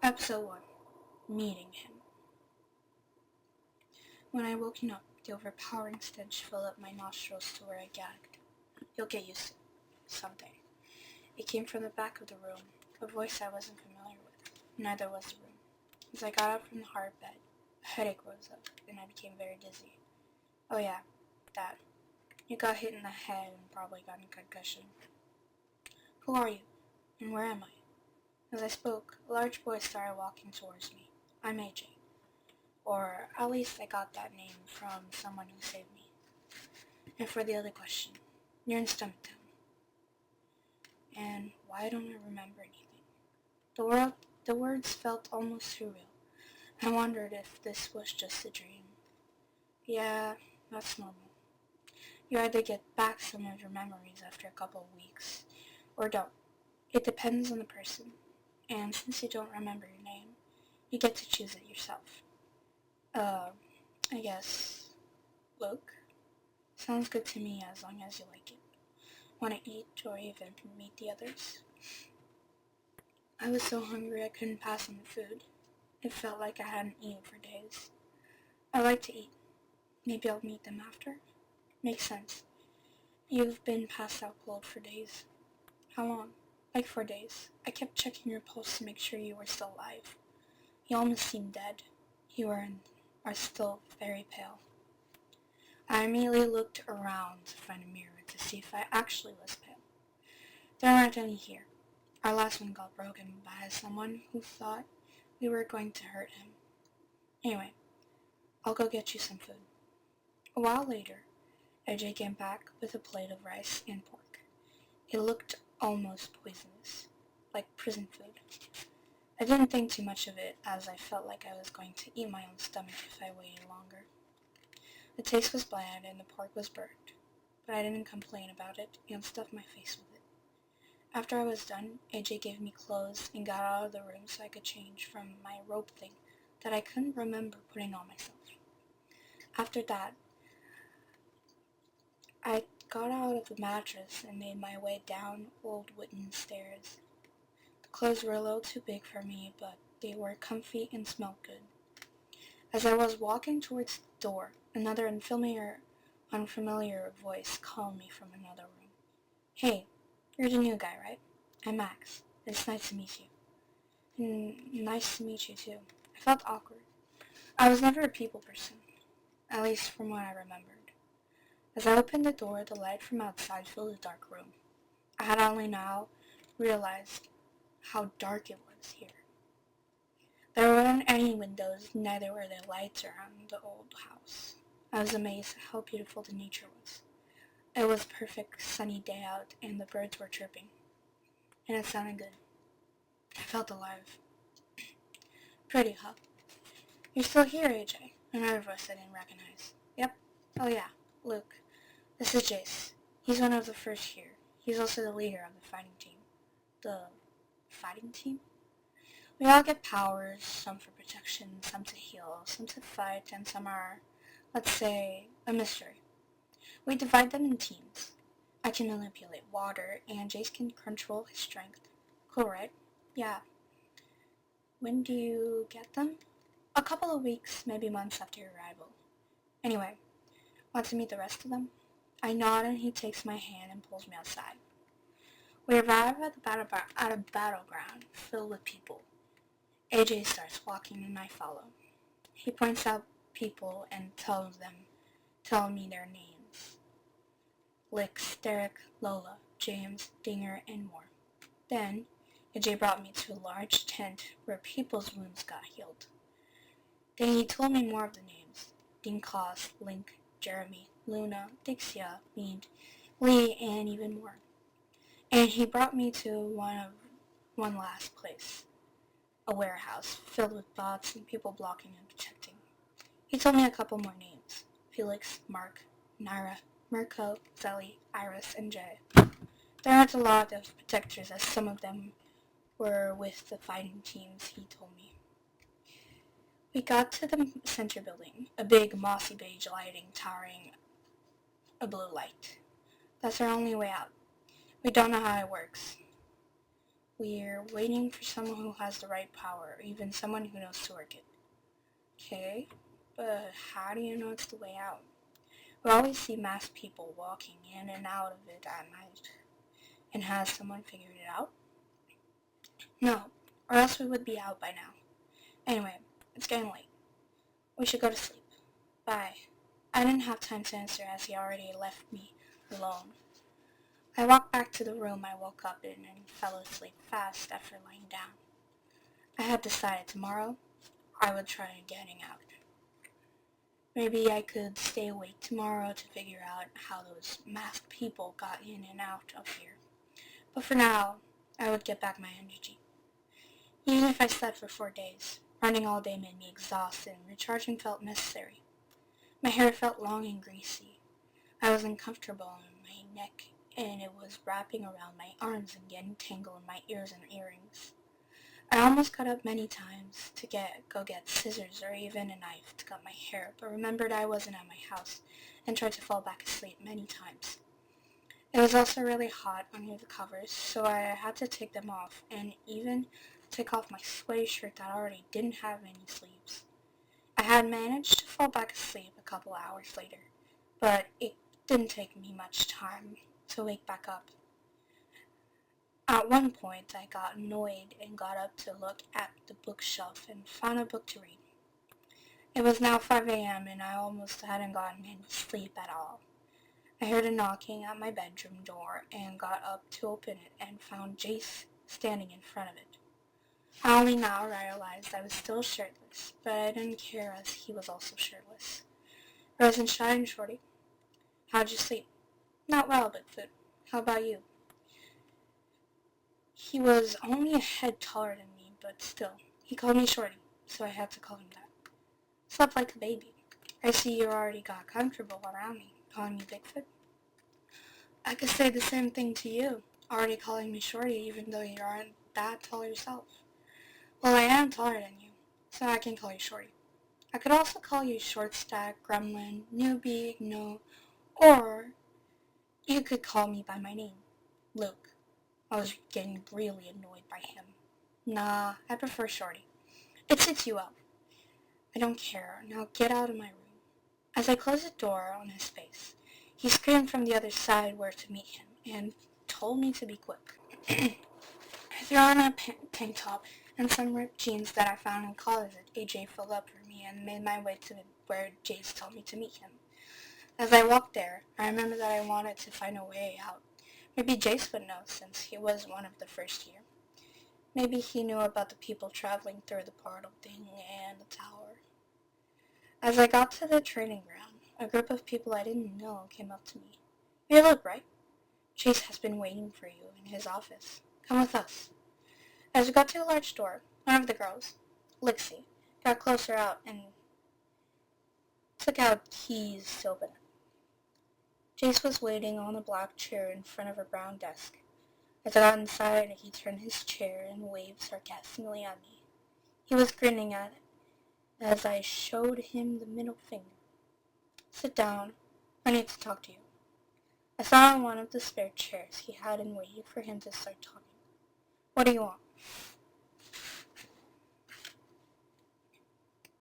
Episode 1. Meeting him. When I woken up, the overpowering stench filled up my nostrils to where I gagged. You'll get used to it someday. It came from the back of the room, a voice I wasn't familiar with. Neither was the room. As I got up from the hard bed, a headache rose up, and I became very dizzy. Oh yeah, that. You got hit in the head and probably got a concussion. Who are you? And where am I? As I spoke, a large boy started walking towards me. I'm AJ. Or at least I got that name from someone who saved me. And for the other question, you're in Stomach Town. And why don't I remember anything? The words felt almost surreal. I wondered if this was just a dream. Yeah, that's normal. You either get back some of your memories after a couple of weeks, or don't. It depends on the person. And since you don't remember your name, you get to choose it yourself. I guess Luke? Sounds good to me as long as you like it. Want to eat or even meet the others? I was so hungry I couldn't pass on the food. It felt like I hadn't eaten for days. I like to eat. Maybe I'll meet them after? Makes sense. You've been passed out cold for days. How long? Like 4 days. I kept checking your pulse to make sure you were still alive. You almost seemed dead. You are still very pale. I immediately looked around to find a mirror to see if I actually was pale. There weren't any here. Our last one got broken by someone who thought we were going to hurt him. Anyway, I'll go get you some food. A while later, AJ came back with a plate of rice and pork. It looked almost poisonous, like prison food. I didn't think too much of it as I felt like I was going to eat my own stomach if I waited longer. The taste was bland and the pork was burnt, but I didn't complain about it and stuffed my face with it. After I was done, AJ gave me clothes and got out of the room so I could change from my robe thing that I couldn't remember putting on myself. After that, I got out of the mattress and made my way down old wooden stairs. The clothes were a little too big for me, but they were comfy and smelled good. As I was walking towards the door, another unfamiliar voice called me from another room. Hey, you're the new guy, right? I'm Max. It's nice to meet you. Nice to meet you too. I felt awkward. I was never a people person, at least from what I remembered. As I opened the door, the light from outside filled the dark room. I had only now realized how dark it was here. There weren't any windows, neither were there lights around the old house. I was amazed at how beautiful the nature was. It was a perfect sunny day out, and the birds were chirping. And it sounded good. I felt alive. Pretty, huh? You're still here, AJ. Another voice I didn't recognize. Yep. Oh yeah, Luke. This is Jace. He's one of the first here. He's also the leader of the fighting team. The fighting team? We all get powers, some for protection, some to heal, some to fight, and some are, let's say, a mystery. We divide them in teams. I can manipulate water, and Jace can control his strength. Cool, right? Yeah. When do you get them? A couple of weeks, maybe months after your arrival. Anyway, want to meet the rest of them? I nod and he takes my hand and pulls me outside. We arrive at a battleground filled with people. AJ starts walking and I follow. He points out people and tell me their names. Lix, Derek, Lola, James, Dinger, and more. Then, AJ brought me to a large tent where people's wounds got healed. Then he told me more of the names. Dinklaus, Link, Jeremy, Luna, Dixia, Mead, Lee, and even more. And he brought me to one last place. A warehouse filled with bots and people blocking and protecting. He told me a couple more names. Felix, Mark, Naira, Mirko, Zelly, Iris, and Jay. There aren't a lot of protectors as some of them were with the fighting teams, he told me. We got to the center building, a big mossy beige lighting towering a blue light. That's our only way out. We don't know how it works. We're waiting for someone who has the right power, or even someone who knows to work it. Okay, but how do you know it's the way out? We always see masked people walking in and out of it at night. And has someone figured it out? No, or else we would be out by now. Anyway, it's getting late. We should go to sleep. Bye. I didn't have time to answer as he already left me alone. I walked back to the room I woke up in and fell asleep fast after lying down. I had decided tomorrow I would try getting out. Maybe I could stay awake tomorrow to figure out how those masked people got in and out of here. But for now, I would get back my energy. Even if I slept for 4 days, running all day made me exhausted and recharging felt necessary. My hair felt long and greasy. I was uncomfortable in my neck, and it was wrapping around my arms and getting tangled in my ears and earrings. I almost got up many times to go get scissors or even a knife to cut my hair, but remembered I wasn't at my house and tried to fall back asleep many times. It was also really hot under the covers, so I had to take them off and even take off my sweaty shirt that already didn't have any sleeves. I had managed to fall back asleep a couple hours later, but it didn't take me much time to wake back up. At one point, I got annoyed and got up to look at the bookshelf and found a book to read. It was now 5 a.m. and I almost hadn't gotten any sleep at all. I heard a knocking at my bedroom door and got up to open it and found Jace standing in front of it. I only now realized I was still shirtless, but I didn't care as he was also shirtless. Rose and Shine, Shorty. How'd you sleep? Not well, but good. How about you? He was only a head taller than me, but still. He called me Shorty, so I had to call him that. Slept like a baby. I see you already got comfortable around me, calling me Bigfoot. I could say the same thing to you, already calling me Shorty even though you aren't that tall yourself. Well, I am taller than you, so I can call you Shorty. I could also call you Short Stack, Gremlin, Newbie, No, or you could call me by my name, Luke. I was getting really annoyed by him. Nah, I prefer Shorty. It suits you well. I don't care. Now get out of my room. As I closed the door on his face, he screamed from the other side where to meet him and told me to be quick. I threw on a tank top and some ripped jeans that I found in college that AJ filled up for me and made my way to where Jace told me to meet him. As I walked there, I remembered that I wanted to find a way out. Maybe Jace would know since he was one of the first year. Maybe he knew about the people traveling through the portal thing and the tower. As I got to the training ground, a group of people I didn't know came up to me. You're Luke, right? Chase has been waiting for you in his office. Come with us. As we got to a large door, one of the girls, Lixie, got closer out and took out keys to open it. Jace was waiting on a black chair in front of a brown desk. As I got inside, he turned his chair and waved sarcastically at me. He was grinning at it as I showed him the middle finger. Sit down. I need to talk to you. I sat on one of the spare chairs he had and waited for him to start talking. What do you want?